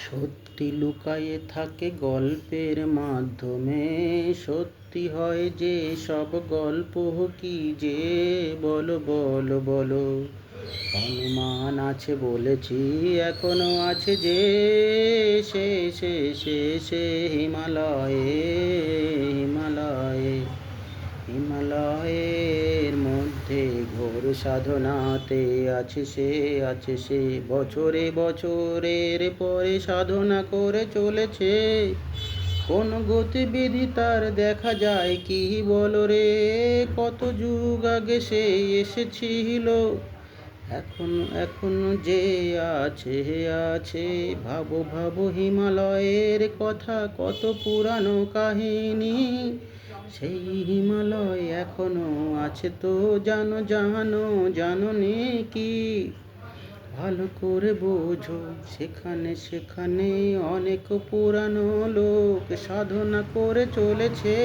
সত্যি লুকায়ে থাকে গল্পের মাধ্যমে। সত্যি হয় যে সব গল্প, কি যে বলো বলো বলো। অনুমান আছে বলেছি, এখনো আছে যে সে সে সে সে হিমালয়ে, হিমালয়ে, হিমালয়ের মধ্যে ঘোর সাধনাতে আছে সে, আছে সে। বছরে বছরের পরে সাধনা করে চলেছে। কোন গতিবিধি তার দেখা যায় কি বলো রে? কত যুগ আগে সে এসেছিল, এখনো এখনো যে আছে, আছে। ভাবো ভাবো হিমালয়ের কথা, কত পুরানো কাহিনী। সেই হিমালয় এখনো আছে তো জানো, জানো জানো নে কি? ভালো করে বোঝো, সেখানে সেখানে অনেক পুরানো লোক সাধনা করে চলেছে।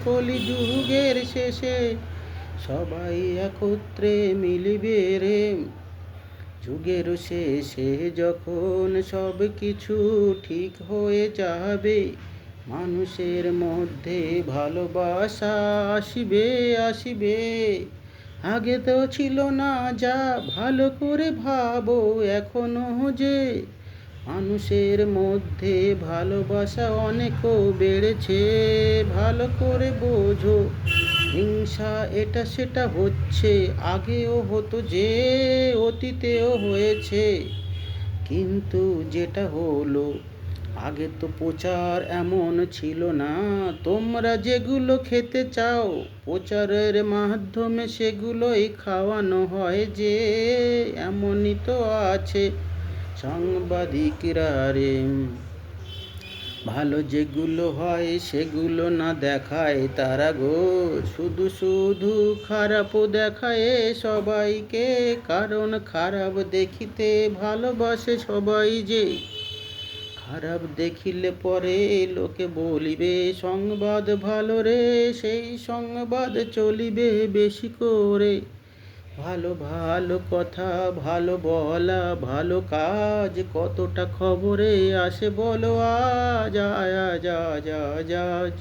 কলিযুগের শেষে সবাই একত্রে মিলিবে রে। যুগের শেষে যখন সব কিছু ঠিক হয়ে যাবে, মানুষের মধ্যে ভালোবাসা আসিবে, আসিবে। আগে তো ছিল না যা, ভালো করে ভাবো এখনো যে মানুষের মধ্যে ভালোবাসা অনেক বেড়েছে। ভালো করে বোঝো, হিংসা এটা সেটা হচ্ছে, আগেও হতো যে, অতীতেও হয়েছে। কিন্তু যেটা হলো, আগে তো প্রচার এমন ছিল না। তোমরা যেগুলো খেতে চাও, প্রচারের মাধ্যমে সেগুলোই খাওয়ানো হয় যে, এমনই তো আছে সাংবাদিকরা রে। ভালো যেগুলো হয় সেগুলো না দেখায় তারা গো, শুধু শুধু খারাপও দেখায় সবাইকে। কারণ খারাপ দেখিতে ভালোবাসে সবাই যে। খারাপ দেখিলে পরে লোকে বলিবে সংবাদ ভালো রে, সেই সংবাদ চলিবে বেশি করে। ভালো ভালো কথা, ভালো বলা, ভালো কাজ কতটা খবরে আসে বলো আজ, আজ আজ আজ আজ।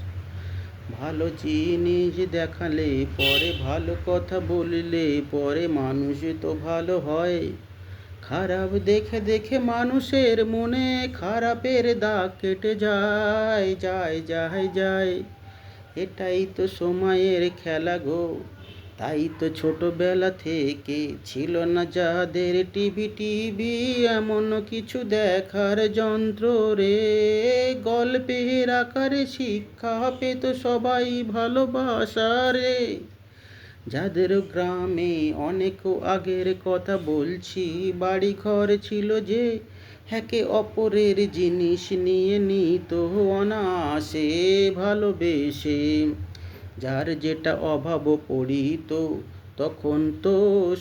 ভালো জিনিস দেখালে পরে, ভালো কথা বলিলে পরে মানুষ তো ভালো হয়। খারাপ দেখে দেখে মানুষের মনে খারাপের দাগ কেটে যায়, যায় যায় যায়। এটাই তো সময়ের খেলা গো। তাই তো ছোটবেলা থেকে ছিল না যাদের টিভি, টিভি এমন কিছু দেখার যন্ত্র রে। গল্পের আকারে শিক্ষা পেত সবাই ভালোবাসা রে। যাদের গ্রামে অনেক আগের কথা বলছি, বাড়ি ঘর ছিল যে, একে অপরের জিনিস নিয়ে নিত অনায়াসে ভালোবেসে। যার যেটা অভাব পড়িত, তখন তো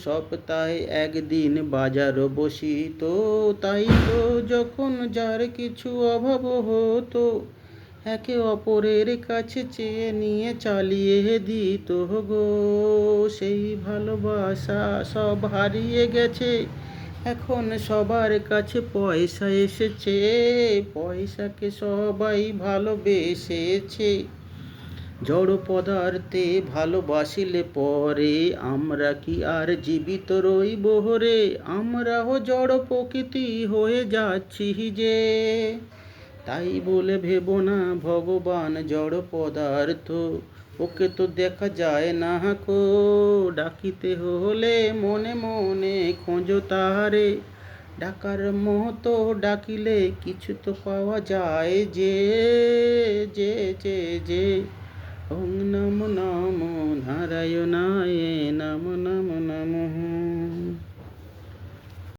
সপ্তাহে একদিন বাজার বসিত। তাই তো যখন যার কিছু অভাব হতো, একে অপরের কাছে চেয়ে নিয়ে চালিয়ে দিত গো। সেই ভালোবাসা সব হারিয়ে গেছে, এখন সবার কাছে পয়সা এসেছে। পয়সাকে সবাই ভালোবেসেছে। জড় পদার্থে ভালোবাসিলে পরে আমরা কি আর জীবিত রইব রে? আমরাও জড় প্রকৃতি হয়ে যাচ্ছি যে। তাই বলে ভেবো না ভগবান জড় পদার্থ, ওকে তো দেখা যায় না কো। ডাকিতে হলে মনে মনে খোঁজো তারে, ডাকার মতো ডাকিলে কিছু তো পাওয়া যায় যে, যে যে যে। ওং নমো নমো নারায়ণায়, নমো নমো নমঃ।